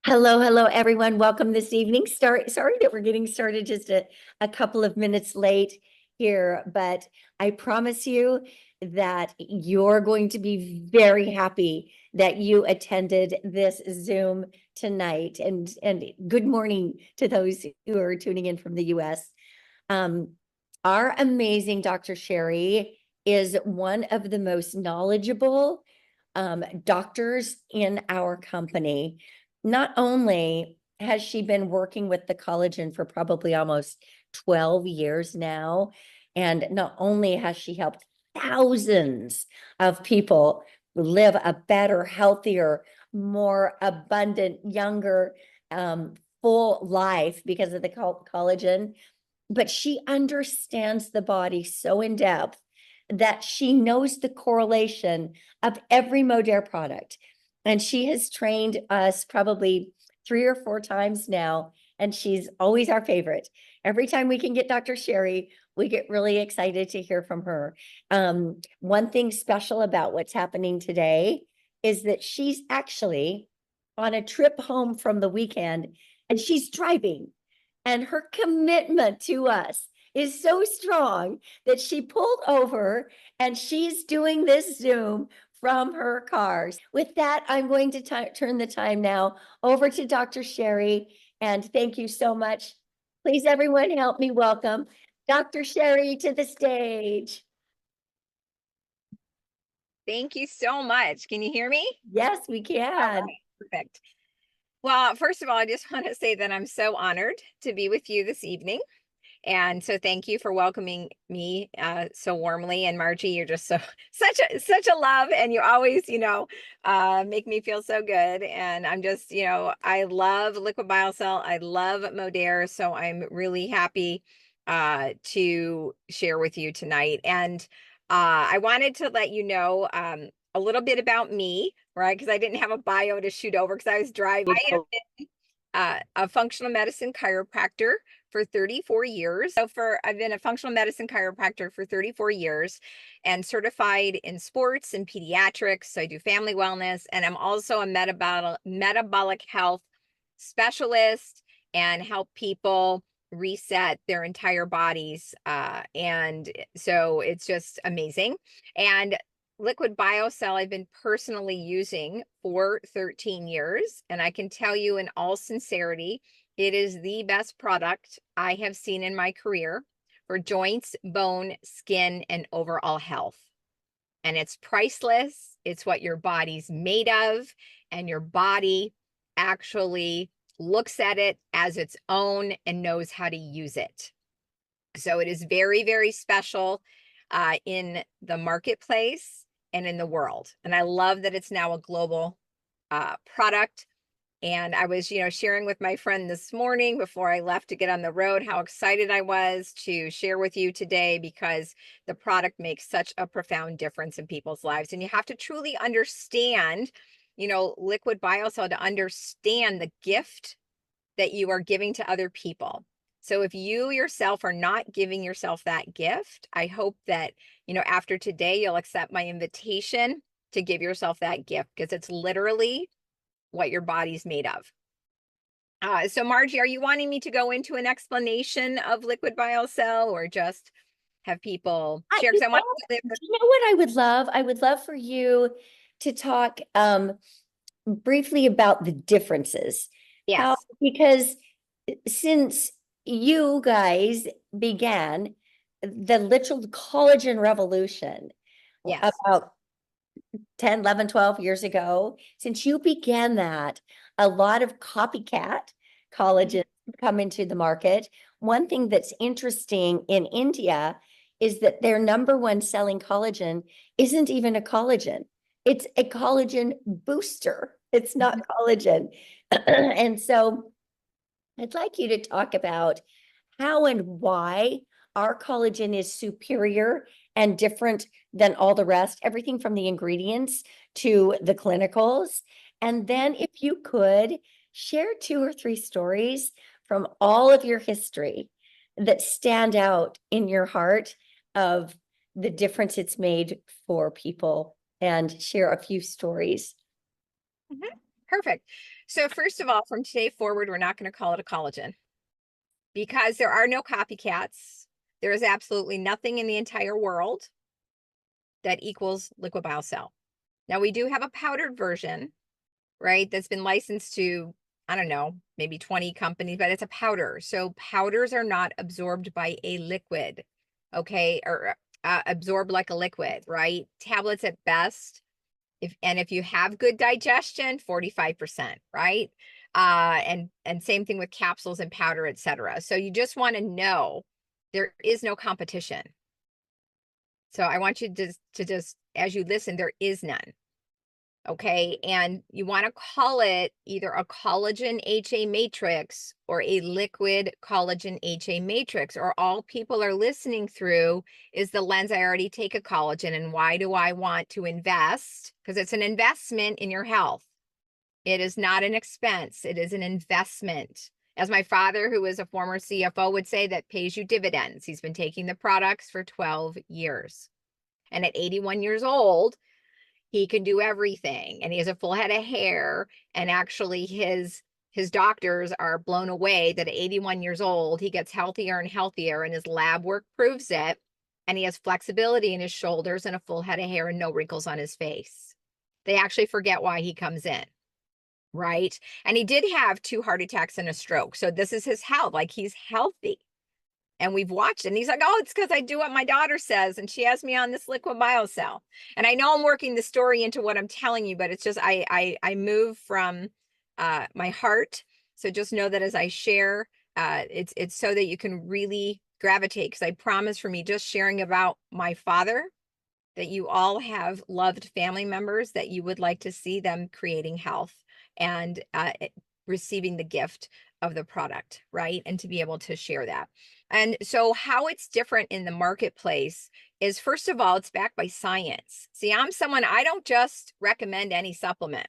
Hello, hello, everyone. Welcome this evening. Sorry that we're getting started just a couple of minutes late here, but I promise you that you're going to be very happy that you attended this Zoom tonight. And good morning to those who are tuning in from the US. Um, our amazing Dr. Sherry is one of the most knowledgeable doctors in our company. Not only has she been working with the collagen for probably almost 12 years now, and not only has she helped thousands of people live a better, healthier, more abundant, younger, full life because of the collagen, but she understands the body so in depth that she knows the correlation of every Modere product. And she has trained us probably 3 or 4 times now, and she's always our favorite. Every time we can get Dr. Sherry, we get really excited to hear from her. One thing special about what's happening today is that she's actually on a trip home from the weekend, and she's driving. And her commitment to us is so strong that she pulled over and she's doing this Zoom from her cars. With that, I'm going to turn the time now over to Dr. Sherry. And thank you so much. Please, everyone, help me welcome Dr. Sherry to the stage. Thank you so much. Can you hear me? Yes, we can. All right, perfect. Well, first of all, I just want to say that I'm so honored to be with you this evening. And so thank you for welcoming me so warmly. And Margie, you're just such a love, and you always, make me feel so good. And I'm just, I love Liquid Biocell. I love Modere. So I'm really happy to share with you tonight. And I wanted to let you know a little bit about me, right? Because I didn't have a bio to shoot over because I was driving. I have been a functional medicine chiropractor for 34 years. I've been a functional medicine chiropractor for 34 years and certified in sports and pediatrics. So I do family wellness, and I'm also a metabolic health specialist and help people reset their entire bodies. And so it's just amazing. And Liquid Biocell I've been personally using for 13 years, and I can tell you in all sincerity, it is the best product I have seen in my career for joints, bone, skin, and overall health. And it's priceless. It's what your body's made of, and your body actually looks at it as its own and knows how to use it. So it is very, very special in the marketplace and in the world. And I love that it's now a global product. And I was, sharing with my friend this morning before I left to get on the road how excited I was to share with you today, because the product makes such a profound difference in people's lives. And you have to truly understand, Liquid Biocell to understand the gift that you are giving to other people. So if you yourself are not giving yourself that gift, I hope that, after today, you'll accept my invitation to give yourself that gift, because it's literally what your body's made of. So Margie, are you wanting me to go into an explanation of Liquid Biocell, or just have people share? Because I want to live. You know what I would love? I would love for you to talk briefly about the differences. Yes. Because since you guys began the literal collagen revolution Yes. about 10, 11, 12 years ago, since you began that, a lot of copycat collagen come into the market. One thing that's interesting in India is that their number one selling collagen isn't even a collagen. It's a collagen booster. It's not collagen. And so I'd like you to talk about how and why our collagen is superior and different than all the rest, everything from the ingredients to the clinicals. And then if you could share 2 or 3 stories from all of your history that stand out in your heart of the difference it's made for people, and share a few stories. Perfect. So first of all, from today forward, we're not going to call it a collagen because there are no copycats. There is absolutely nothing in the entire world that equals liquid biocell. Now we do have a powdered version, right? That's been licensed to, I don't know, maybe 20 companies, but it's a powder. So powders are not absorbed by a liquid, okay? Or absorbed like a liquid, right? Tablets at best. If you have good digestion, 45%, right? And same thing with capsules and powder, etc. So you just want to know there is no competition. So I want you to just, as you listen, there is none. Okay. And you want to call it either a collagen HA matrix or a liquid collagen HA matrix, or all people are listening through is the lens. I already take a collagen, and why do I want to invest? Because it's an investment in your health. It is not an expense. It is an investment. As my father, who is a former CFO, would say, that pays you dividends. He's been taking the products for 12 years. And at 81 years old, he can do everything, and he has a full head of hair, and actually his doctors are blown away that at 81 years old he gets healthier and healthier, and his lab work proves it, and he has flexibility in his shoulders and a full head of hair and no wrinkles on his face. They actually forget why he comes in, right? And he did have 2 heart attacks and a stroke, so this is his health. Like, he's healthy. And we've watched it. And he's like, oh, it's because I do what my daughter says. And she has me on this liquid biocell. And I know I'm working the story into what I'm telling you, but it's just, I move from my heart. So just know that as I share, it's so that you can really gravitate. Because I promise, for me, just sharing about my father, that you all have loved family members that you would like to see them creating health and receiving the gift of the product, right? And to be able to share that. And so how it's different in the marketplace is, first of all, it's backed by science. See, I'm someone, I don't just recommend any supplement,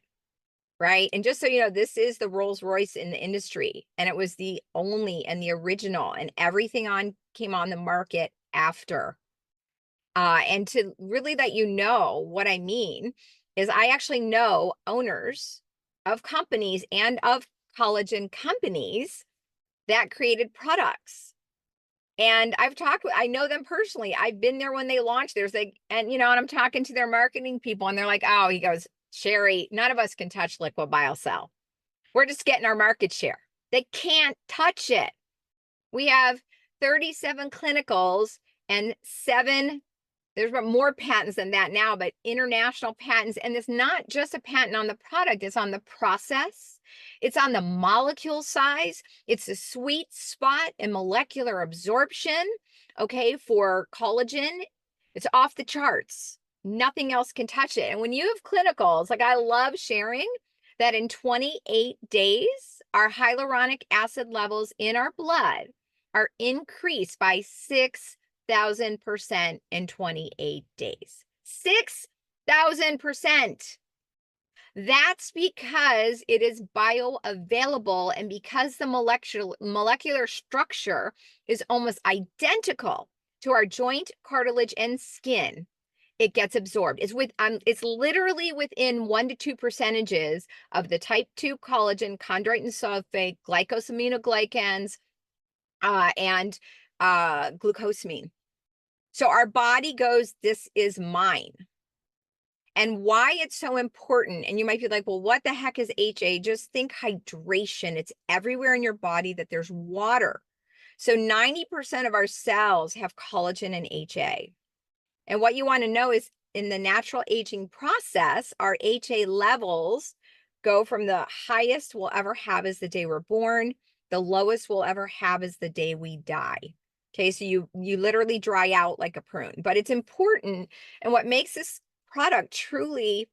right? And just so you know, this is the Rolls Royce in the industry, and it was the only and the original, and everything came on the market after. And to really let you know what I mean is, I actually know owners of companies and of collagen companies that created products. And I know them personally. I've been there when they launched. And I'm talking to their marketing people, and they're like, oh, he goes, Sherry, none of us can touch liquid biocell. We're just getting our market share. They can't touch it. We have 37 clinicals and 7, there's more patents than that now, but international patents. And it's not just a patent on the product, it's on the process. It's on the molecule size. It's a sweet spot in molecular absorption, okay, for collagen. It's off the charts. Nothing else can touch it. And when you have clinicals, like, I love sharing that in 28 days, our hyaluronic acid levels in our blood are increased by 6,000% in 28 days. 6,000%. That's because it is bioavailable, and because the molecular structure is almost identical to our joint, cartilage, and skin, it gets absorbed. It's literally within 1 to 2 percentages of the type 2 collagen, chondroitin sulfate, glycosaminoglycans, and glucosamine. So our body goes, this is mine. And why it's so important, and you might be like, well, what the heck is HA? Just think hydration. It's everywhere in your body that there's water. So 90% of our cells have collagen and HA. And what you want to know is, in the natural aging process, our HA levels go from the highest we'll ever have is the day we're born. The lowest we'll ever have is the day we die. Okay, so you literally dry out like a prune. But it's important, and what makes this product truly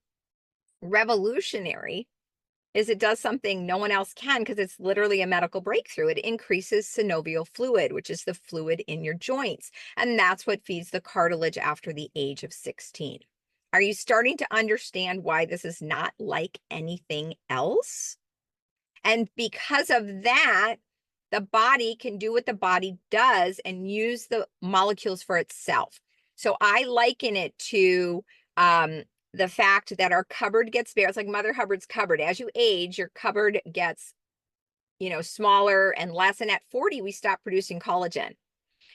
revolutionary is it does something no one else can, because it's literally a medical breakthrough. It increases synovial fluid, which is the fluid in your joints. And that's what feeds the cartilage after the age of 16. Are you starting to understand why this is not like anything else? And because of that, the body can do what the body does and use the molecules for itself. So I liken it to the fact that our cupboard gets bare. It's like Mother Hubbard's cupboard. As you age, your cupboard gets, smaller and less. And at 40, we stop producing collagen.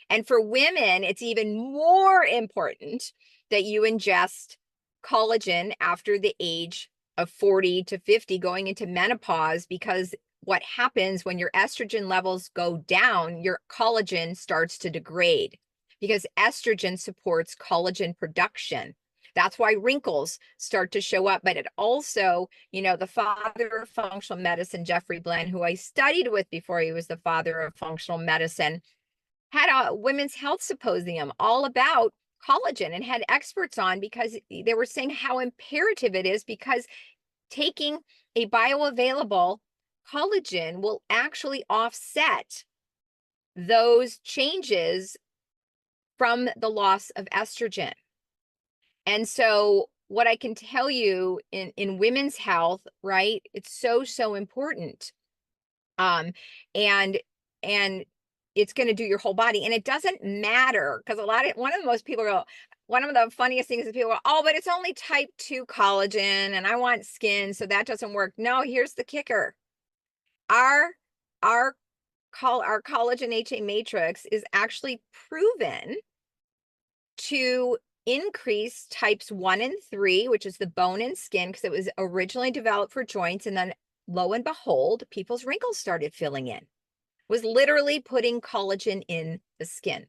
And for women, it's even more important that you ingest collagen after the age of 40 to 50, going into menopause, because what happens when your estrogen levels go down, your collagen starts to degrade, because estrogen supports collagen production. That's why wrinkles start to show up. But it also, the father of functional medicine, Jeffrey Bland, who I studied with before he was the father of functional medicine, had a women's health symposium all about collagen and had experts on, because they were saying how imperative it is, because taking a bioavailable collagen will actually offset those changes from the loss of estrogen. And so what I can tell you in women's health, right, it's so important. And it's going to do your whole body. And it doesn't matter, because one of the funniest things is people go, oh, but it's only type 2 collagen and I want skin, so that doesn't work. No, here's the kicker. Our collagen HA matrix is actually proven to increase types 1 and 3, which is the bone and skin, because it was originally developed for joints. And then lo and behold, people's wrinkles started filling in. Was literally putting collagen in the skin,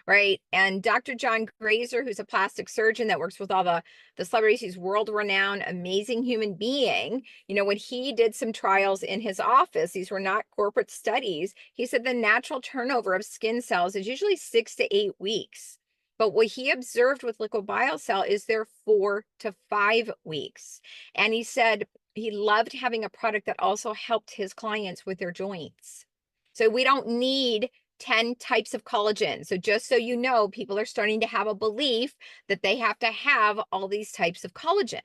right? And Dr. John Grazer, who's a plastic surgeon that works with all the celebrities, he's world-renowned, amazing human being. When he did some trials in his office, these were not corporate studies, he said the natural turnover of skin cells is usually 6 to 8 weeks. But what he observed with liquid biocell is they're 4 to 5 weeks. And he said he loved having a product that also helped his clients with their joints. So we don't need 10 types of collagen. So just so you know, people are starting to have a belief that they have to have all these types of collagen.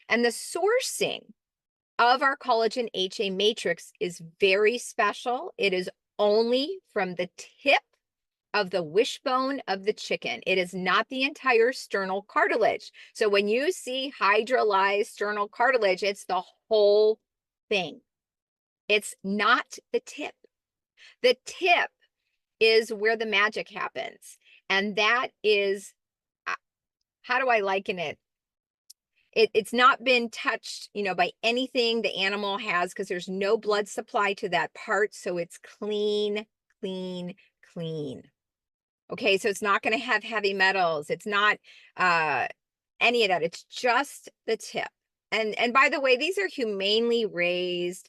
And the sourcing of our collagen HA matrix is very special. It is only from the tip of the wishbone of the chicken. It is not the entire sternal cartilage. So when you see hydrolyzed sternal cartilage, it's the whole thing. It's not the tip. The tip is where the magic happens. And that is, how do I liken it? It's not been touched, by anything the animal has, because there's no blood supply to that part. So it's clean, clean, clean. Okay, so it's not going to have heavy metals. It's not any of that. It's just the tip. And by the way, these are humanely raised,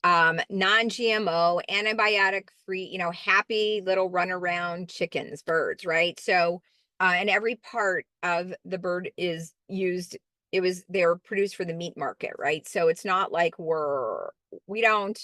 non-GMO, antibiotic-free, happy little runaround chickens, birds, right? So, and every part of the bird is used. They're produced for the meat market, right? So it's not like we don't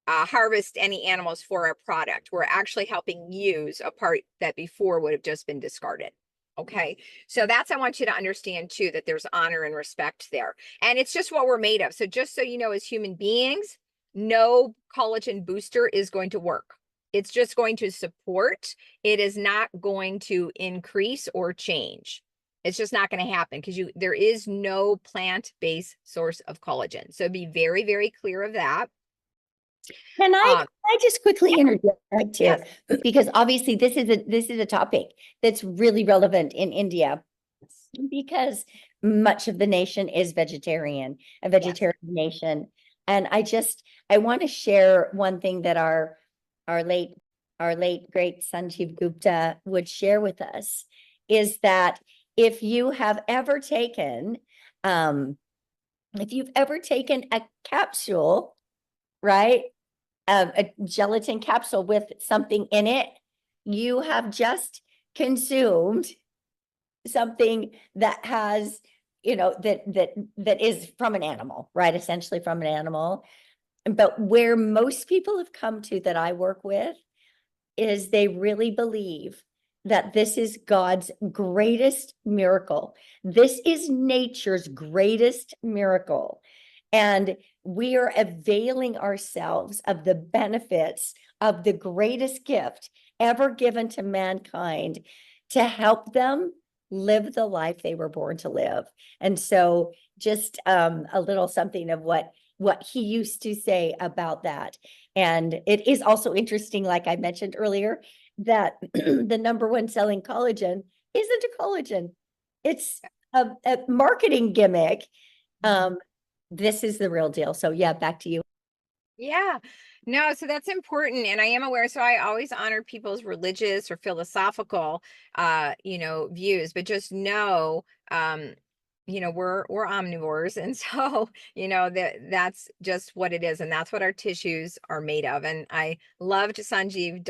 harvest any animals for our product. We're actually helping use a part that before would have just been discarded. Okay, so I want you to understand too, that there's honor and respect there. And it's just what we're made of. So just so you know, as human beings, no collagen booster is going to work. It's just going to support. It is not going to increase or change. It's just not going to happen, because there is no plant-based source of collagen. So be very, very clear of that. Can I just quickly interject here? Yes. Because obviously this is a topic that's really relevant in India, because much of the nation is vegetarian, a vegetarian nation. And I want to share one thing that our late great Sanjeev Gupta would share with us, is that if you've ever taken a capsule, right? A gelatin capsule with something in it, you have just consumed something that has, that is from an animal, right? Essentially from an animal. But where most people have come to that I work with is they really believe that this is God's greatest miracle. This is nature's greatest miracle. And we are availing ourselves of the benefits of the greatest gift ever given to mankind, to help them live the life they were born to live. And so just a little something of what he used to say about that. And it is also interesting, like I mentioned earlier, that the number one selling collagen isn't a collagen. It's a marketing gimmick. This is the real deal. So yeah, back to you. Yeah, no, so that's important. And I am aware. So I always honor people's religious or philosophical, views, but just know, we're omnivores. And so, that's just what it is. And that's what our tissues are made of. And I loved Sanjeev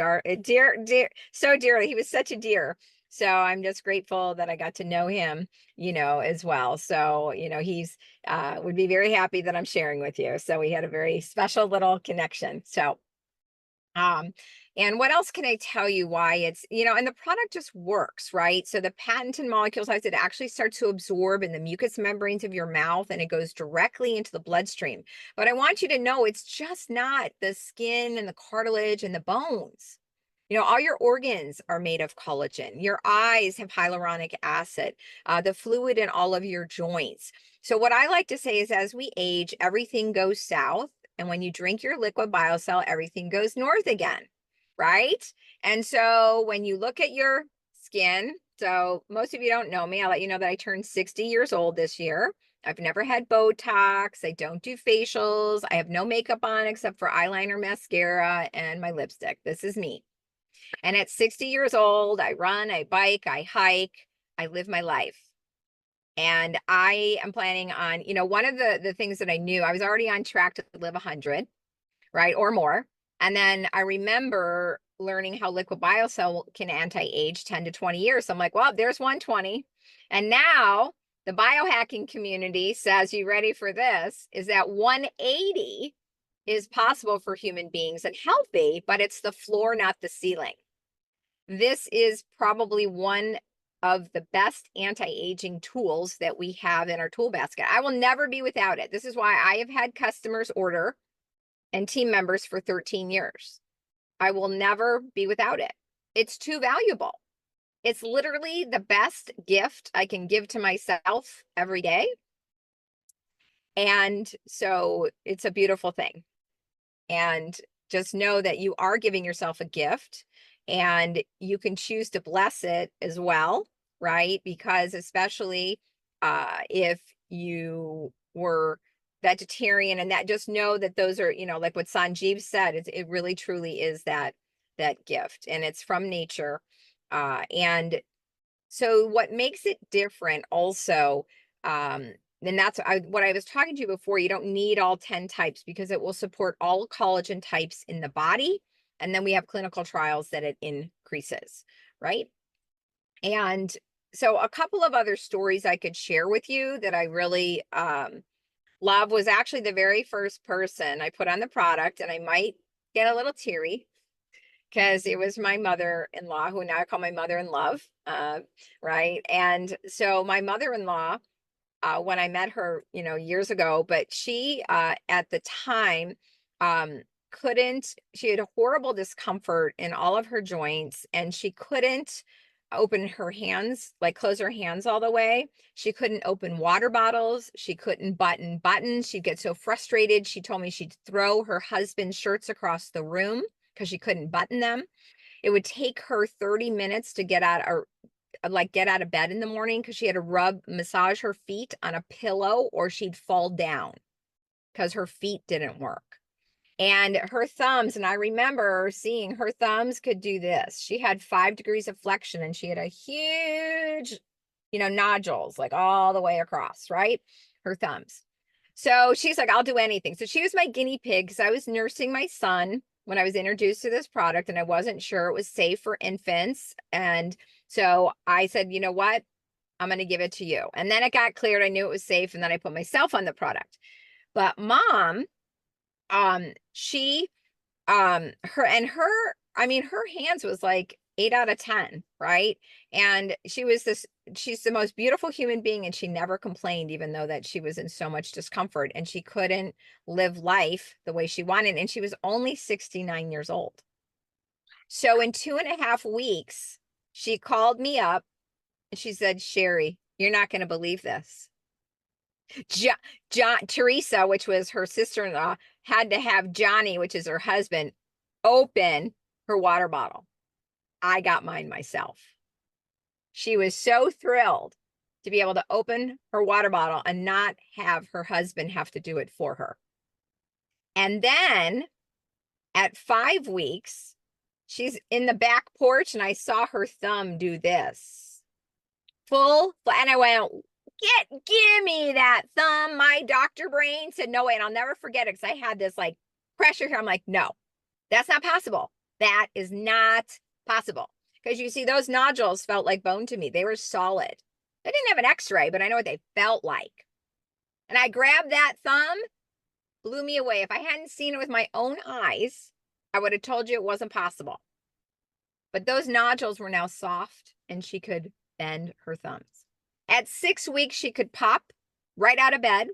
dear, so dearly. He was such a dear. So I'm just grateful that I got to know him, as well. So, he's would be very happy that I'm sharing with you. So we had a very special little connection. So, and what else can I tell you why it's, and the product just works, right? So the patented molecule size, it actually starts to absorb in the mucous membranes of your mouth and it goes directly into the bloodstream. But I want you to know it's just not the skin and the cartilage and the bones. All your organs are made of collagen. Your eyes have hyaluronic acid, the fluid in all of your joints. So what I like to say is as we age, everything goes south. And when you drink your liquid biocell, everything goes north again, right? And so when you look at your skin, so most of you don't know me, I'll let you know that I turned 60 years old this year. I've never had Botox. I don't do facials. I have no makeup on except for eyeliner, mascara, and my lipstick. This is me. And at 60 years old, I run, I bike, I hike, I live my life. And I am planning on, one of the things that I knew, I was already on track to live 100, right, or more. And then I remember learning how liquid biocell can anti-age 10 to 20 years. So I'm like, well, there's 120. And now the biohacking community says, you ready for this, is that 180 is possible for human beings and healthy, but it's the floor, not the ceiling. This is probably one of the best anti-aging tools that we have in our tool basket. I will never be without it. This is why I have had customers order and team members for 13 years. I will never be without it. It's too valuable. It's literally the best gift I can give to myself every day. And so it's a beautiful thing. And just know that you are giving yourself a gift and you can choose to bless it as well, right? Because especially if you were vegetarian and that, just know that those are, like what Sanjeev said, it really truly is that gift and it's from nature. And so what makes it different also, and that's what I was talking to you before, you don't need all 10 types because it will support all collagen types in the body. And then we have clinical trials that it increases, right? And so a couple of other stories I could share with you that I really love was actually the very first person I put on the product, and I might get a little teary because it was my mother-in-law, who now I call my mother-in-love, right? And so my mother-in-law, when I met her, years ago, but she, at the time, she had a horrible discomfort in all of her joints and she couldn't open her hands, like close her hands all the way. She couldn't open water bottles. She couldn't button buttons. She'd get so frustrated. She told me she'd throw her husband's shirts across the room because she couldn't button them. It would take her 30 minutes to get out of bed in the morning because she had to massage her feet on a pillow or she'd fall down because her feet didn't work. And her thumbs, and I remember seeing her thumbs could do this. She had 5 degrees of flexion and she had a huge, nodules like all the way across, right? Her thumbs. So she's like, I'll do anything. So she was my guinea pig because I was nursing my son when I was introduced to this product and I wasn't sure it was safe for infants. And so I said, you know what? I'm going to give it to you. And then it got cleared. I knew it was safe. And then I put myself on the product. But mom, her hands was like 8 out of 10, right? And she's the most beautiful human being and she never complained, even though that she was in so much discomfort and she couldn't live life the way she wanted. And she was only 69 years old. So in 2.5 weeks, she called me up And she said, Sherry, you're not going to believe this. Teresa, which was her sister-in-law, had to have Johnny, which is her husband, open her water bottle. I got mine myself. She was so thrilled to be able to open her water bottle and not have her husband have to do it for her. And then at 5 weeks, she's in the back porch and I saw her thumb do this. And I went, give me that thumb. My doctor brain said, no way. And I'll never forget it because I had this like pressure here. I'm like, no, that's not possible. That is not possible. Because you see, those nodules felt like bone to me. They were solid. I didn't have an x-ray, but I know what they felt like. And I grabbed that thumb, blew me away. If I hadn't seen it with my own eyes, I would have told you it wasn't possible. But those nodules were now soft and she could bend her thumbs. At 6 weeks, she could pop right out of bed.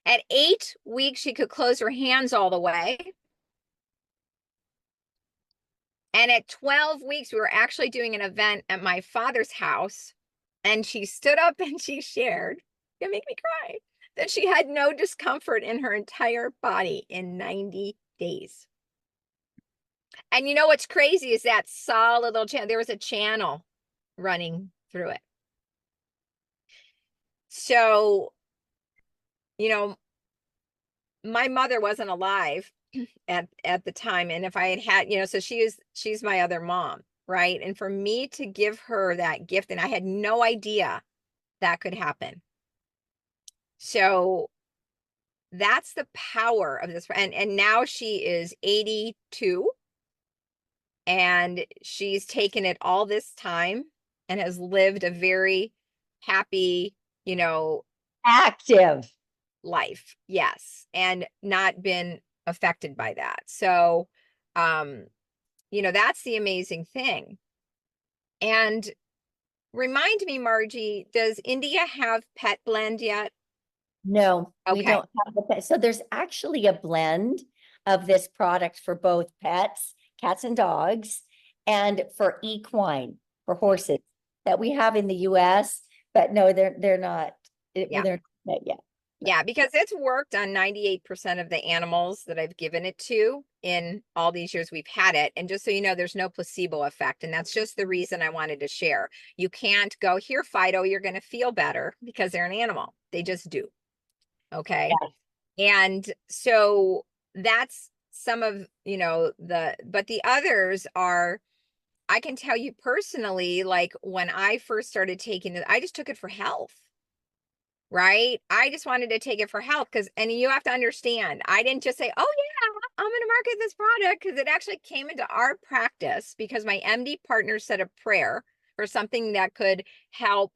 At 8 weeks, she could close her hands all the way. And at 12 weeks, we were actually doing an event at my father's house. And she stood up and she shared, it's gonna make me cry, that she had no discomfort in her entire body in 90 days. And you know what's crazy is that solid little channel. There was a channel running through it. So, you know, my mother wasn't alive at the time. And if I had, you know, so she's my other mom, right? And for me to give her that gift, and I had no idea that could happen. So that's the power of this. And now she is 82 and she's taken it all this time and has lived a very happy, you know, Active life. Yes. And not been affected by that. So, you know, that's the amazing thing. And remind me, Margie, does India have pet blend yet? No, we Okay. don't have the pet. So there's actually a blend of this product for both pets, cats and dogs, and for equine, for horses that we have in the US, but no, they're not, Yeah. they're not yet. Yeah, because it's worked on 98% of the animals that I've given it to in all these years we've had it. And just so you know, there's no placebo effect. And that's just the reason I wanted to share. You can't go, here, Fido, you're going to feel better because they're an animal. They just do. Okay. Yeah. And so that's some of, you know, but the others are, I can tell you personally, like when I first started taking it, I just took it for health. Right? I just wanted to take it for health because, and you have to understand, I didn't just say, oh yeah, I'm going to market this product, because it actually came into our practice because my MD partner said a prayer for something that could help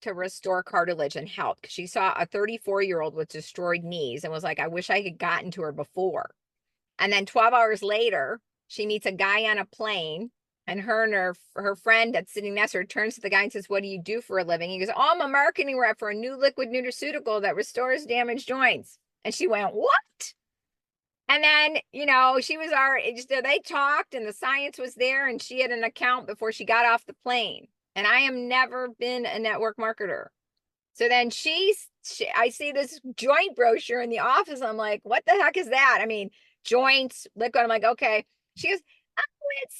to restore cartilage and health. Because she saw a 34-year-old with destroyed knees and was like, I wish I had gotten to her before. And then 12 hours later, she meets a guy on a plane, and her friend that's sitting next to her turns to the guy and says, what do you do for a living? He goes, oh, I'm a marketing rep for a new liquid nutraceutical that restores damaged joints. And she went, what? And then, you know, they talked and the science was there, and she had an account before she got off the plane. And I have never been a network marketer. So then I see this joint brochure in the office. I'm like, what the heck is that? I mean, joints, liquid. I'm like, okay. She goes, oh, it's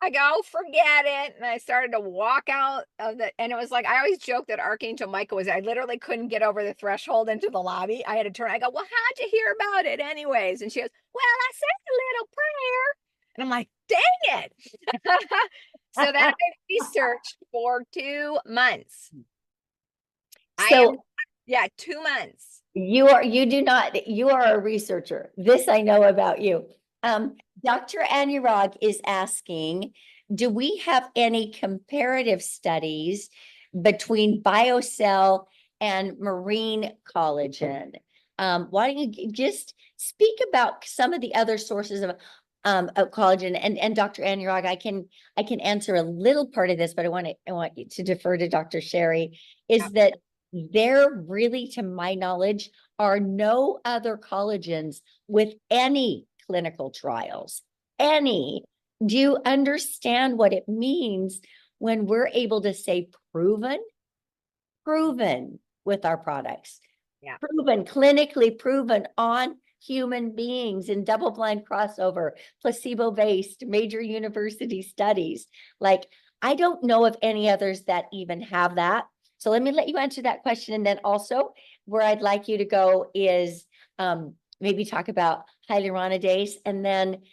I go, forget it. And I started to walk out of and it was like, I always joke that Archangel Michael I literally couldn't get over the threshold into the lobby. I had to turn, I go, well, how'd you hear about it anyways? And she goes, well, I said a little prayer. And I'm like, dang it. So then I researched for 2 months. So 2 months. you are a researcher. This I know about you. Dr. Anurag is asking, do we have any comparative studies between Biocell and marine collagen? Why don't you just speak about some of the other sources of collagen, and Dr. Anurag, I can answer a little part of this, but I want you to defer to Dr. Sherry, is that there really, to my knowledge, are no other collagens with any clinical trials. Any. Do you understand what it means when we're able to say proven with our products. Yeah. Proven, clinically proven on human beings in double-blind crossover, placebo-based, major university studies. Like, I don't know of any others that even have that. So let me let you answer that question. And then also where I'd like you to go is maybe talk about hyaluronidase. And then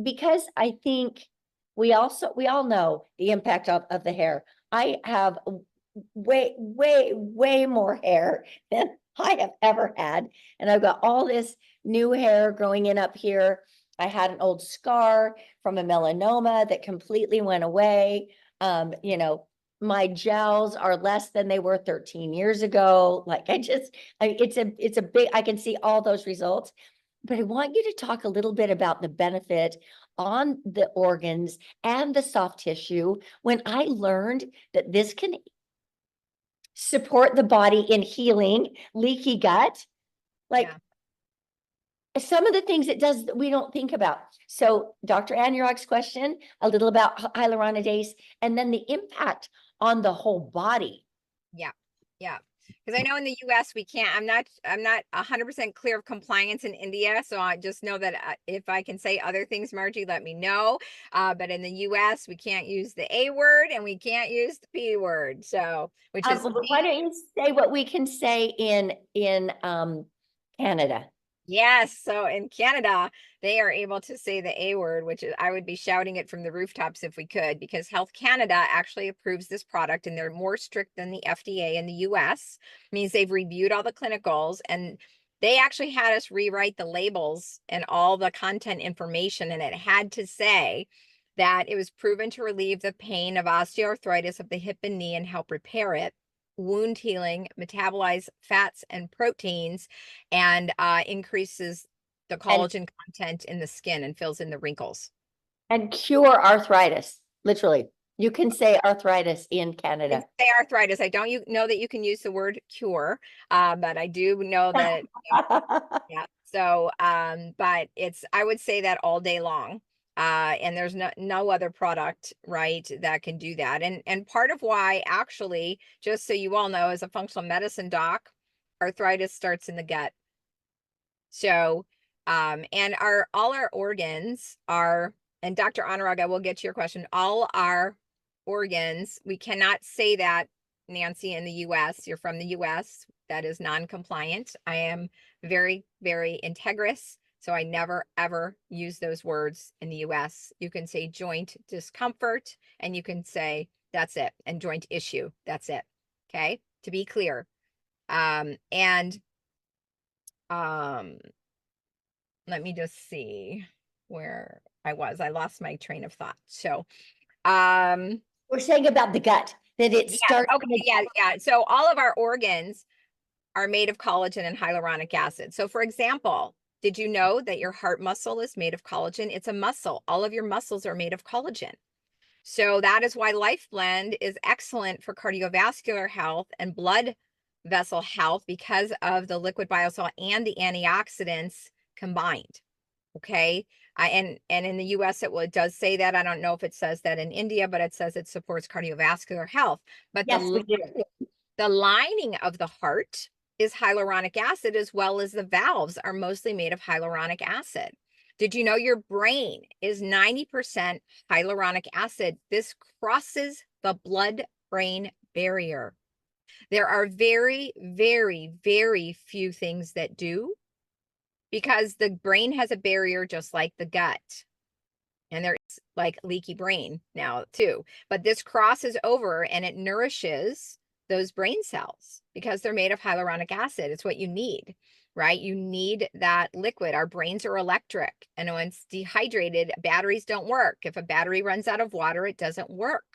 because I think we all know the impact of the hair. I have way more hair than I have ever had. And I've got all this new hair growing in up here. I had an old scar from a melanoma that completely went away. You know, my gels are less than they were 13 years ago. Like it's a big, I can see all those results. But I want you to talk a little bit about the benefit on the organs and the soft tissue when I learned that this can support the body in healing leaky gut. Like some of the things it does that we don't think about. So Dr. Anurag's question, a little about hyaluronidase, and then the impact on the whole body. Yeah. Yeah. Because I know in the US we can't, I'm not 100% clear of compliance in India. So I just know that if I can say other things, Margie, let me know. But in the US, we can't use the A word and we can't use the P word. So, which is Why don't you say what we can say in Canada? yes. So in Canada, they are able to say the A word, which is, I would be shouting it from the rooftops if we could, because Health Canada actually approves this product and they're more strict than the FDA in the US. Means they've reviewed all the clinicals and they actually had us rewrite the labels and all the content information. And it had to say that it was proven to relieve the pain of osteoarthritis of the hip and knee and help repair it, wound healing, metabolize fats and proteins, and increases the collagen content in the skin and fills in the wrinkles. And cure arthritis, literally. You can say arthritis in Canada. Say arthritis. I don't know that you can use the word cure, but I do know that, yeah. So, but I would say that all day long. And there's no other product, right, that can do that. And part of why, actually, just so you all know, as a functional medicine doc, arthritis starts in the gut. So, and all our organs are, and Dr. Anurag, I will get to your question. All our organs, we cannot say that, Nancy, in the US. You're from the US. That is non-compliant. I am very, very integrous. So I never, ever use those words in the US. You can say joint discomfort and you can say that's it. And joint issue, that's it. Okay. To be clear. Let me just see where I was. I lost my train of thought. So, we're saying about the gut that it starts. Okay, yeah. So all of our organs are made of collagen and hyaluronic acid. So for example, did you know that your heart muscle is made of collagen? It's a muscle. All of your muscles are made of collagen. So that is why Life Blend is excellent for cardiovascular health and blood vessel health because of the liquid biocell and the antioxidants combined. Okay. And in the US, it does say that. I don't know if it says that in India, but it says it supports cardiovascular health. But Yes, we do. the lining of the heart is hyaluronic acid, as well as the valves are mostly made of hyaluronic acid. Did you know your brain is 90% hyaluronic acid? This crosses the blood-brain barrier. There are very, very, very few things that do, because the brain has a barrier just like the gut. And there is like leaky brain now too. But this crosses over and it nourishes those brain cells because they're made of hyaluronic acid. It's what you need, right? You need that liquid. Our brains are electric. And when it's dehydrated, batteries don't work. If a battery runs out of water, it doesn't work.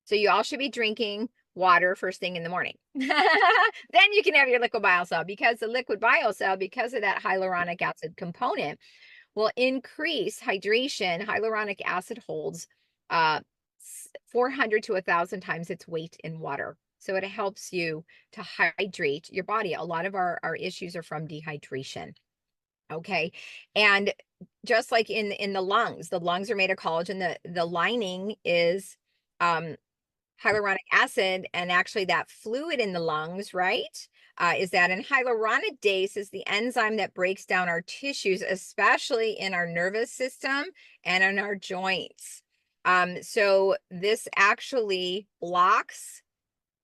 So you all should be drinking water first thing in the morning. Then you can have your liquid biocell, because the liquid biocell, because of that hyaluronic acid component, will increase hydration. Hyaluronic acid holds 400 to 1,000 times its weight in water. So it helps you to hydrate your body. A lot of our issues are from dehydration. Okay. And just like in the lungs are made of collagen. The lining is hyaluronic acid and actually that fluid in the lungs, right? Is that in hyaluronidase is the enzyme that breaks down our tissues, especially in our nervous system and in our joints. So this actually blocks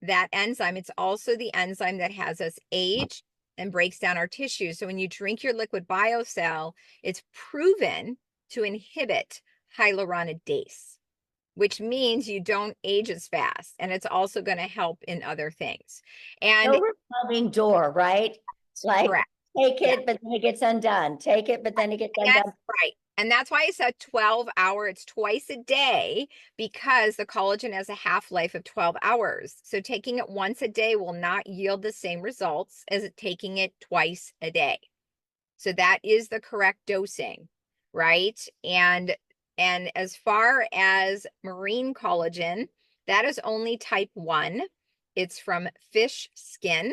that enzyme. It's also the enzyme that has us age and breaks down our tissues. So when you drink your liquid biocell, it's proven to inhibit hyaluronidase, which means you don't age as fast. And it's also going to help in other things. And No revolving door, right? It's like, correct. take Yeah. it, but then it gets undone. Take it, but then it gets undone. That's right. And that's why it's a 12-hour, it's twice a day because the collagen has a half-life of 12 hours. So taking it once a day will not yield the same results as taking it twice a day. So that is the correct dosing, right? And as far as marine collagen, that is only type 1. It's from fish skin,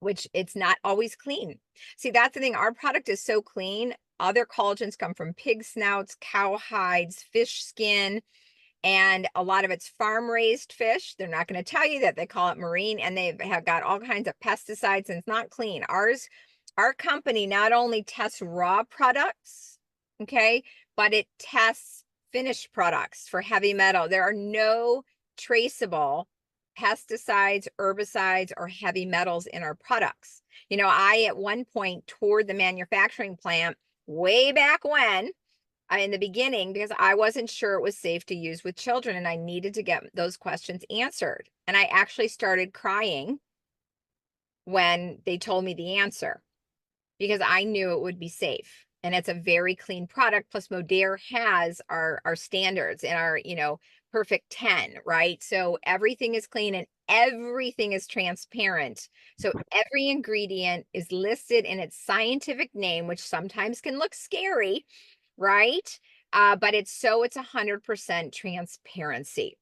which it's not always clean. See, that's the thing. Our product is so clean. Other collagens come from pig snouts, cow hides, fish skin, and a lot of it's farm raised fish. They're not going to tell you that they call it marine, and they have got all kinds of pesticides, and it's not clean. Our company not only tests raw products, okay, but it tests finished products for heavy metal. There are no traceable pesticides, herbicides, or heavy metals in our products. You know, I at one point toured the manufacturing plant way back when, in the beginning, because I wasn't sure it was safe to use with children and I needed to get those questions answered. And I actually started crying when they told me the answer because I knew it would be safe. And it's a very clean product. Plus Modere has our standards and our, perfect 10, right? So everything is clean and everything is transparent. So every ingredient is listed in its scientific name, which sometimes can look scary, right? But it's 100% transparency.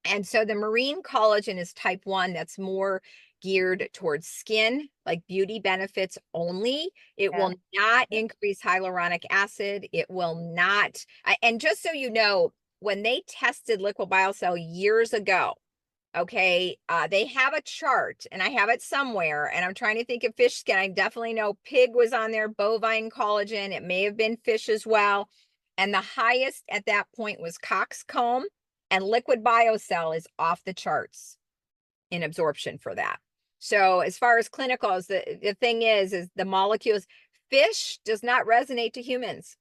And so the marine collagen is type 1, that's more geared towards skin, like beauty benefits only. It will not increase hyaluronic acid. It will not. And just so you know, when they tested liquid biocell years ago, okay, they have a chart and I have it somewhere and I'm trying to think of fish skin. I definitely know pig was on there, bovine collagen. It may have been fish as well. And the highest at that point was coxcomb, and liquid biocell is off the charts in absorption for that. So as far as clinicals, the thing is the molecules, fish does not resonate to humans.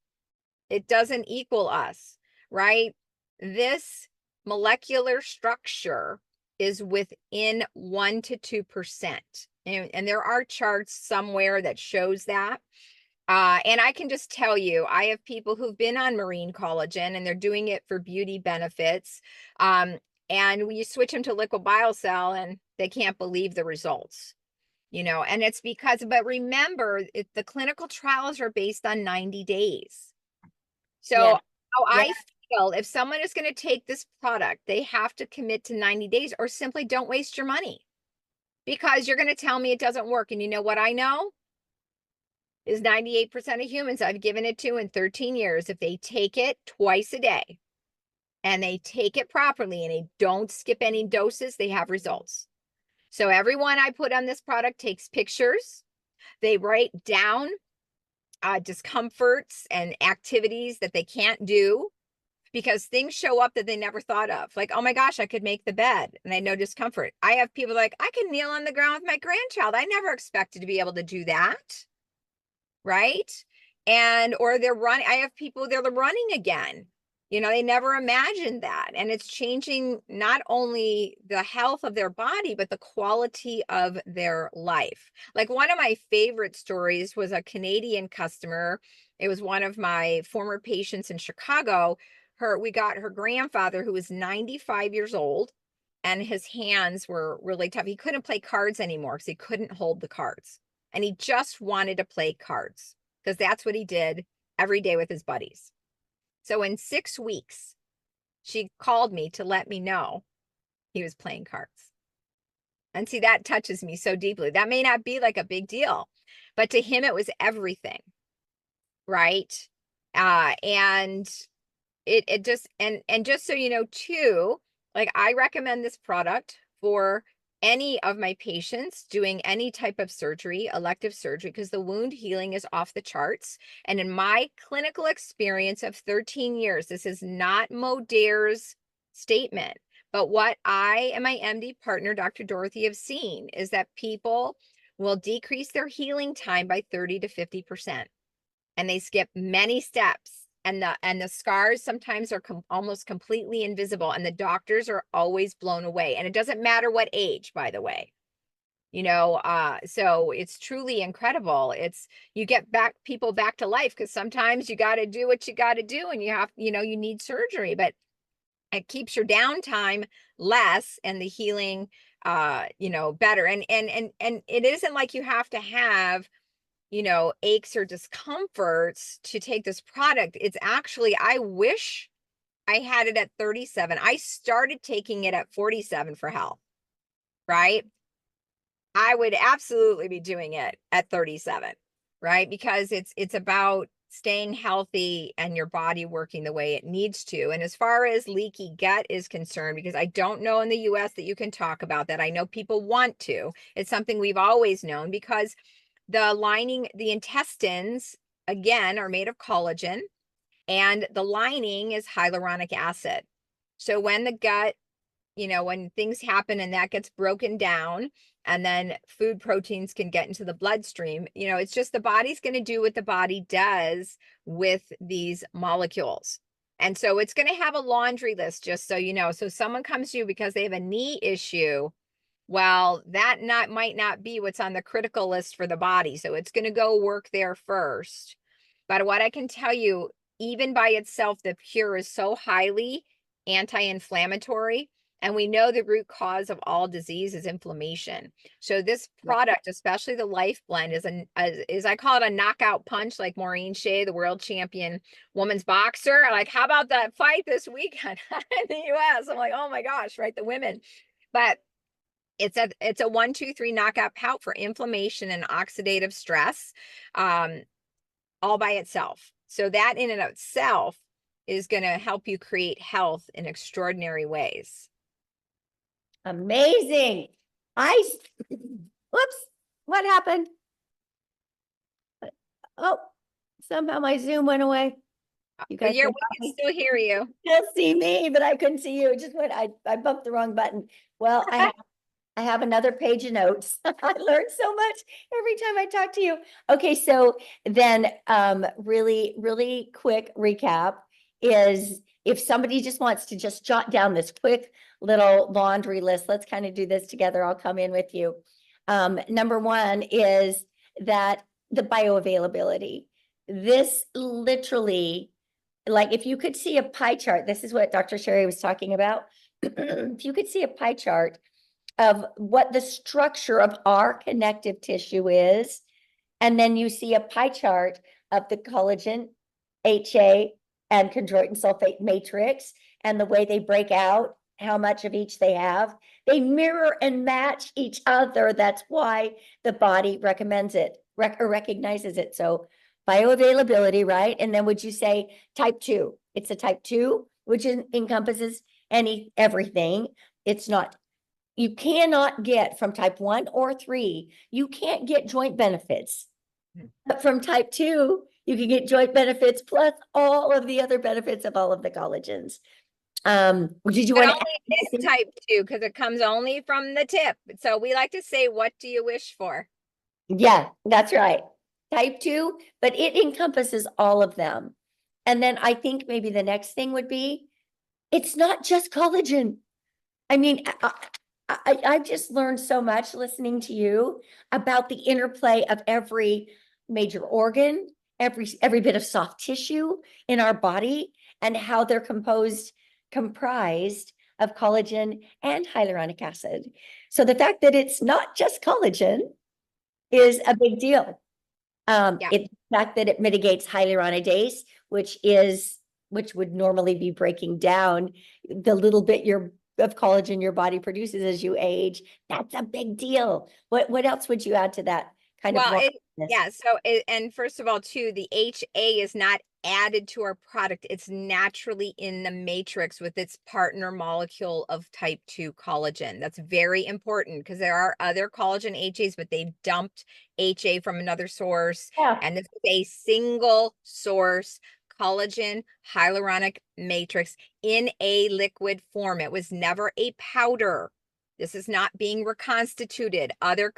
It doesn't equal us, right? This molecular structure is within 1 to 2%. And there are charts somewhere that shows that. And I can just tell you, I have people who've been on marine collagen and they're doing it for beauty benefits. And when you switch them to liquid biocell and they can't believe the results, and it's because, but remember, the clinical trials are based on 90 days. So how I feel, if someone is going to take this product, they have to commit to 90 days or simply don't waste your money because you're going to tell me it doesn't work. And you know what I know? Is 98% of humans I've given it to in 13 years, if they take it twice a day and they take it properly and they don't skip any doses, they have results. So everyone I put on this product takes pictures. They write down discomforts and activities that they can't do because things show up that they never thought of. Like, oh my gosh, I could make the bed and I know discomfort. I have people like, I can kneel on the ground with my grandchild. I never expected to be able to do that. Right? And, or they're running. I have people, they're running again. They never imagined that. And it's changing not only the health of their body, but the quality of their life. Like one of my favorite stories was a Canadian customer. It was one of my former patients in Chicago. We got her grandfather who was 95 years old and his hands were really tough. He couldn't play cards anymore because he couldn't hold the cards. And he just wanted to play cards because that's what he did every day with his buddies. So in 6 weeks, she called me to let me know he was playing cards. And see, that touches me so deeply. That may not be like a big deal, but to him, it was everything. Right. And it just, and just so you know, too, Like, I recommend this product for any of my patients doing any type of surgery, elective surgery, because the wound healing is off the charts. And in my clinical experience of 13 years, this is not Modere's statement, but what I and my MD partner, Dr. Dorothy, have seen is that people will decrease their healing time by 30 to 50%. And they skip many steps. And the scars sometimes are almost completely invisible, and the doctors are always blown away. And it doesn't matter what age, by the way. So it's truly incredible. You get people back to life, because sometimes you got to do what you got to do, and you need surgery, but it keeps your downtime less and the healing better. And it isn't like you have to have aches or discomforts to take this product. It's actually, I wish I had it at 37. I started taking it at 47 for health, right? I would absolutely be doing it at 37, right? Because it's about staying healthy and your body working the way it needs to. And as far as leaky gut is concerned, because I don't know in the US that you can talk about that. I know people want to. It's something we've always known, because the intestines, again, are made of collagen, and the lining is hyaluronic acid. So when the gut, when things happen and that gets broken down, and then food proteins can get into the bloodstream, it's just the body's going to do what the body does with these molecules. And so it's going to have a laundry list, just so you know. So someone comes to you because they have a knee issue. Well, that might not be what's on the critical list for the body. So it's going to go work there first. But what I can tell you, even by itself, the Pure is so highly anti-inflammatory. And we know the root cause of all disease is inflammation. So this product, especially the Life Blend, is I call it a knockout punch, like Maureen Shea, the world champion women's boxer. Like, how about that fight this weekend in the US? I'm like, oh my gosh, right? The women. But it's a 1-2-3 knockout pout for inflammation and oxidative stress, all by itself. So that in and of itself is going to help you create health in extraordinary ways. Amazing. Whoops, what happened? Oh, somehow my Zoom went away. You guys We can still hear you. still see me, but I couldn't see you. It just went, I bumped the wrong button. Well, I have another page of notes. I learned so much every time I talk to you. Okay, so then really, really quick recap is, if somebody just wants to just jot down this quick little laundry list, let's kind of do this together. I'll come in with you. Number one is that the bioavailability. This literally, like, if you could see a pie chart, this is what Dr. Sherry was talking about. If you could see a pie chart of what the structure of our connective tissue is, and then you see a pie chart of the collagen, HA, and chondroitin sulfate matrix, and the way they break out, how much of each they have, they mirror and match each other. That's why the body recommends it, or recognizes it. So bioavailability, right? And then would you say type 2? It's a type 2, which encompasses everything. It's not, you cannot get from type 1 or 3, you can't get joint benefits. But from type 2, you can get joint benefits plus all of the other benefits of all of the collagens. Did you want to add this type 2, because it comes only from the tip. So we like to say, what do you wish for? Yeah, that's right. Type 2, but it encompasses all of them. And then I think maybe the next thing would be, it's not just collagen. I mean, I've just learned so much listening to you about the interplay of every major organ, every bit of soft tissue in our body, and how they're comprised of collagen and hyaluronic acid. So the fact that it's not just collagen is a big deal. The fact that it mitigates hyaluronidase, which would normally be breaking down the little bit of collagen your body produces as you age. That's a big deal. What else would you add to that kind of? Yes. Yeah, so and first of all, too, the HA is not added to our product. It's naturally in the matrix with its partner molecule of type 2 collagen. That's very important because there are other collagen HAs, but they dumped HA from another source. Yeah. And this is a single source collagen hyaluronic matrix in a liquid form. It was never a powder. This is not being reconstituted. Other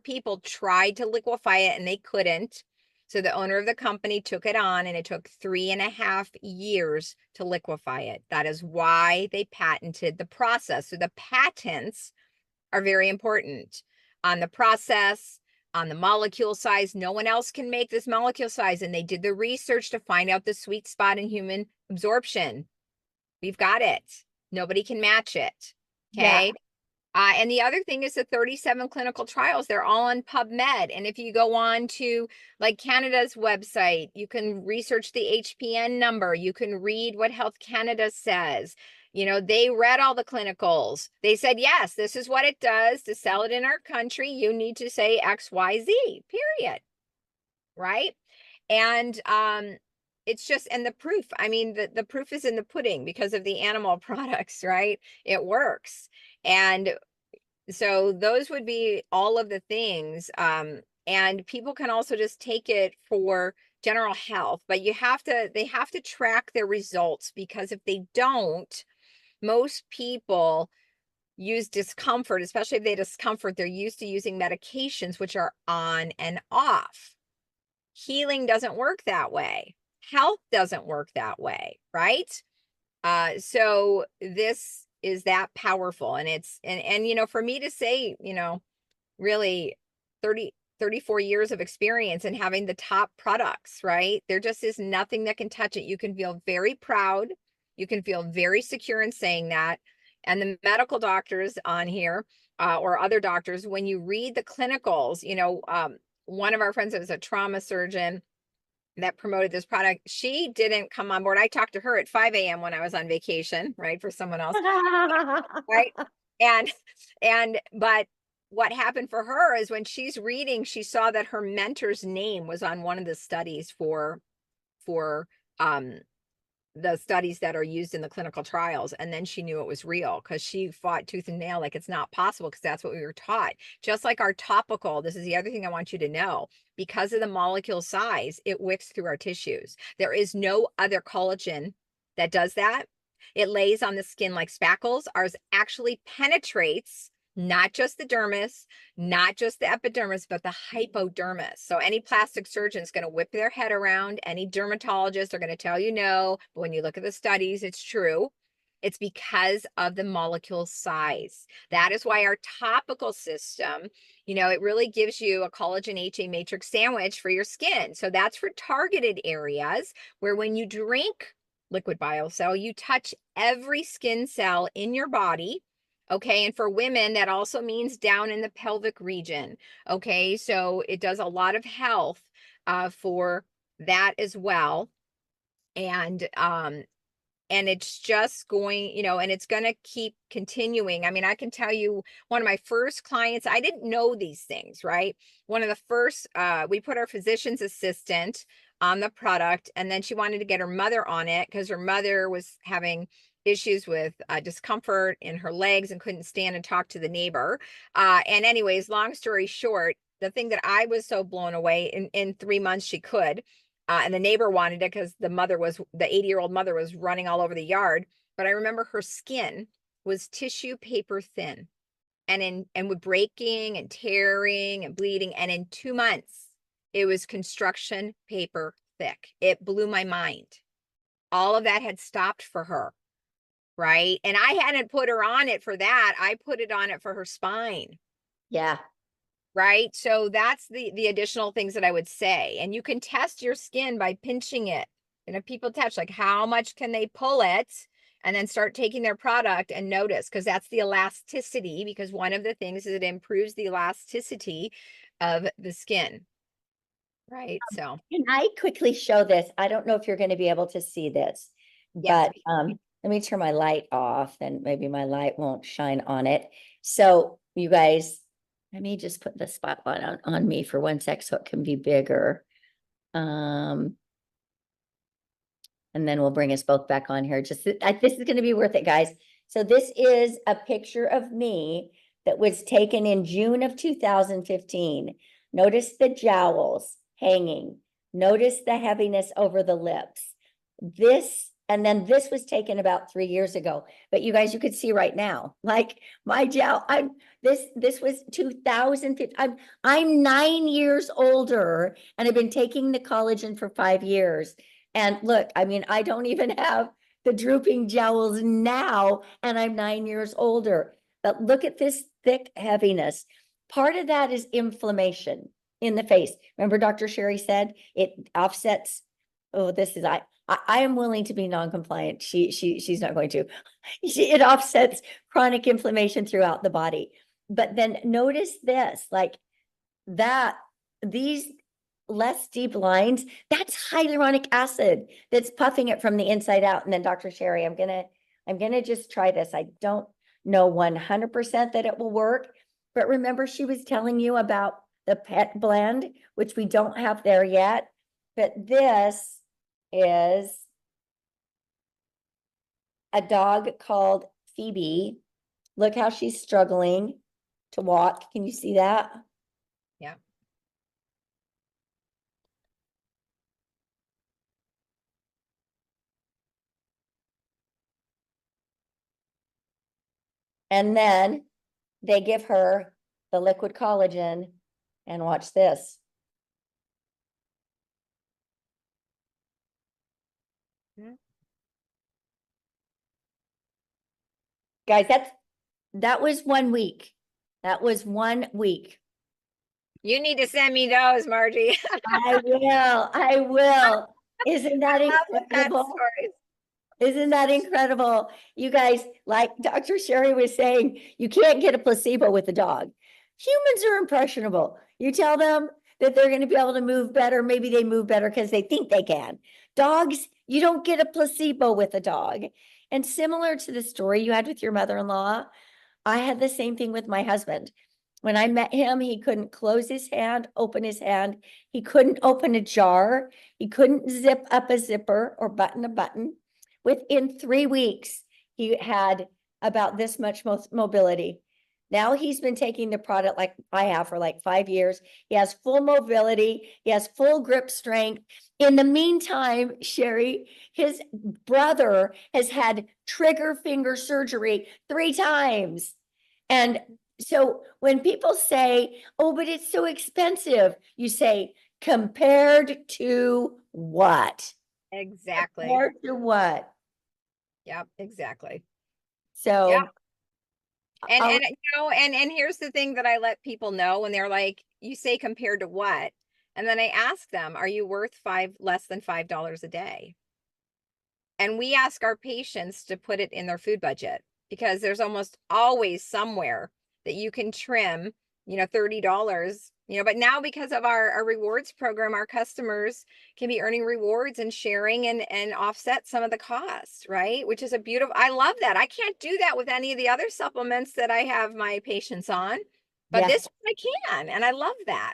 people tried to liquefy it and they couldn't. So the owner of the company took it on, and it took 3.5 years to liquefy it. That is why they patented the process. So the patents are very important on the process, on the molecule size. No one else can make this molecule size. And they did the research to find out the sweet spot in human absorption. We've got it. Nobody can match it. Yeah. Okay. And the other thing is the 37 clinical trials, they're all on PubMed. And if you go on to like Canada's website, you can research the HPN number. You can read what Health Canada says. You know, they read all the clinicals. They said, yes, this is what it does to sell it in our country. You need to say X, Y, Z, period. Right. And it's just, and the proof, I mean, the proof is in the pudding because of the animal products, right? It works. And so those would be all of the things. And people can also just take it for general health, but they have to track their results, because if they don't, most people use discomfort, especially if they discomfort, they're used to using medications, which are on and off. Healing doesn't work that way. Health doesn't work that way, right? So this is that powerful, and it's, and you know, for me to say, you know, really 34 years of experience and having the top products, right? There just is nothing that can touch it. You can feel very proud. You can feel very secure in saying that. And the medical doctors on here, or other doctors, when you read the clinicals, you know, one of our friends that was a trauma surgeon that promoted this product, she didn't come on board. I talked to her at 5 a.m. when I was on vacation, right, for someone else, right? And but what happened for her is when she's reading, she saw that her mentor's name was on one of the studies for the studies that are used in the clinical trials. And then she knew it was real, because she fought tooth and nail like it's not possible, because that's what we were taught. Just like our topical, this is the other thing I want you to know, because of the molecule size, it wicks through our tissues. There is no other collagen that does that. It lays on the skin like spackles. Ours actually penetrates not just the dermis, not just the epidermis, but the hypodermis. So any plastic surgeon is going to whip their head around. Any dermatologist are going to tell you no, but when you look at the studies, it's true. It's because of the molecule size. That is why our topical system, you know, it really gives you a collagen HA matrix sandwich for your skin. So that's for targeted areas where when you drink liquid biocell, you touch every skin cell in your body. Okay. And for women, that also means down in the pelvic region. Okay. So it does a lot of health for that as well. And it's just going, you know, and it's going to keep continuing. I mean, I can tell you, one of my first clients, I didn't know these things, right? One of the first, we put our physician's assistant on the product, and then she wanted to get her mother on it because her mother was having issues with discomfort in her legs and couldn't stand and talk to the neighbor. And anyways, long story short, the thing that I was so blown away, in 3 months she could. And the neighbor wanted it because the 80-year-old mother was running all over the yard. But I remember her skin was tissue paper thin, and with breaking and tearing and bleeding. And in 2 months, it was construction paper thick. It blew my mind. All of that had stopped for her, right? And I hadn't put her on it for that. I put it on it for her spine. Yeah. Right. So that's the additional things that I would say. And you can test your skin by pinching it. And if people touch, like, how much can they pull it, and then start taking their product and notice, because that's the elasticity, because one of the things is it improves the elasticity of the skin. Right. So Can I quickly show this? I don't know if you're going to be able to see this, yes. but let me turn my light off, and maybe my light won't shine on it. So you guys, Let me just put the spotlight on me for 1 sec so it can be bigger. And then we'll bring us both back on here. Just this is going to be worth it, guys. So this is a picture of me that was taken in June of 2015. Notice the jowls hanging. Notice the heaviness over the lips. And then this was taken about 3 years ago. But you guys, you could see right now, like my jowl, this was 2015. I'm 9 years older and I've been taking the collagen for 5 years. And look, I mean, I don't even have the drooping jowls now, and I'm 9 years older. But look at this thick heaviness. Part of that is inflammation in the face. Remember, Dr. Sherry said it offsets. Oh, I am willing to be non-compliant. She's not going to. It offsets chronic inflammation throughout the body. But then notice this, like that, these less deep lines, that's hyaluronic acid that's puffing it from the inside out. And then Dr. Sherry, I'm gonna just try this. I don't know 100% that it will work, but remember she was telling you about the pet blend, which we don't have there yet, but this is a dog called Phoebe. Look how she's struggling to walk. Can you see that? Yeah. And then they give her the liquid collagen, and watch this. Yeah. Guys, that was 1 week. That was 1 week. You need to send me those, Margie. I will. Isn't that I love the pet incredible? stories. Isn't that incredible? You guys, like Dr. Sherry was saying, you can't get a placebo with a dog. Humans are impressionable. You tell them that they're going to be able to move better. Maybe they move better because they think they can. Dogs, you don't get a placebo with a dog. And similar to the story you had with your mother-in-law, I had the same thing with my husband. When I met him, he couldn't close his hand, open his hand. He couldn't open a jar. He couldn't zip up a zipper or button a button. Within 3 weeks, he had about this much mobility. Now he's been taking the product like I have for like 5 years. He has full mobility. He has full grip strength. In the meantime, Sherry, his brother has had trigger finger surgery 3 times. And so when people say, oh, but it's so expensive, you say, compared to what? Exactly. Compared to what? Yep, exactly. So Yeah. And I'll, and here's the thing that I let people know when they're like, you say compared to what? And then I ask them, are you worth less than $5 a day? And we ask our patients to put it in their food budget because there's almost always somewhere that you can trim, $30, but now because of our rewards program, our customers can be earning rewards and sharing and offset some of the costs, right? Which is I love that. I can't do that with any of the other supplements that I have my patients on, but yeah, this one I can, and I love that.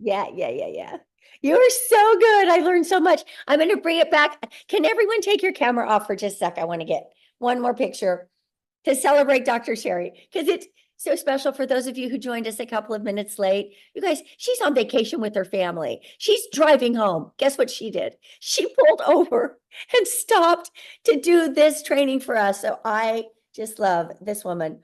yeah. You are so good. I learned so much. I'm going to bring it back. Can everyone take your camera off for just a sec? I want to get one more picture to celebrate Dr. Sherry because it's so special for those of you who joined us a couple of minutes late. You guys, she's on vacation with her family. She's driving home. Guess what she did? She pulled over and stopped to do this training for us. So I just love this woman.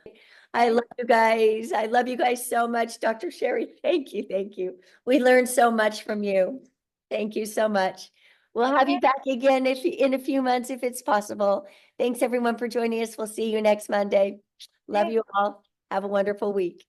I love you guys. I love you guys so much. Dr. Sherry, thank you. Thank you. We learned so much from you. Thank you so much. We'll have you back again in a few months if it's possible. Thanks everyone for joining us. We'll see you next Monday. Love you all. Have a wonderful week.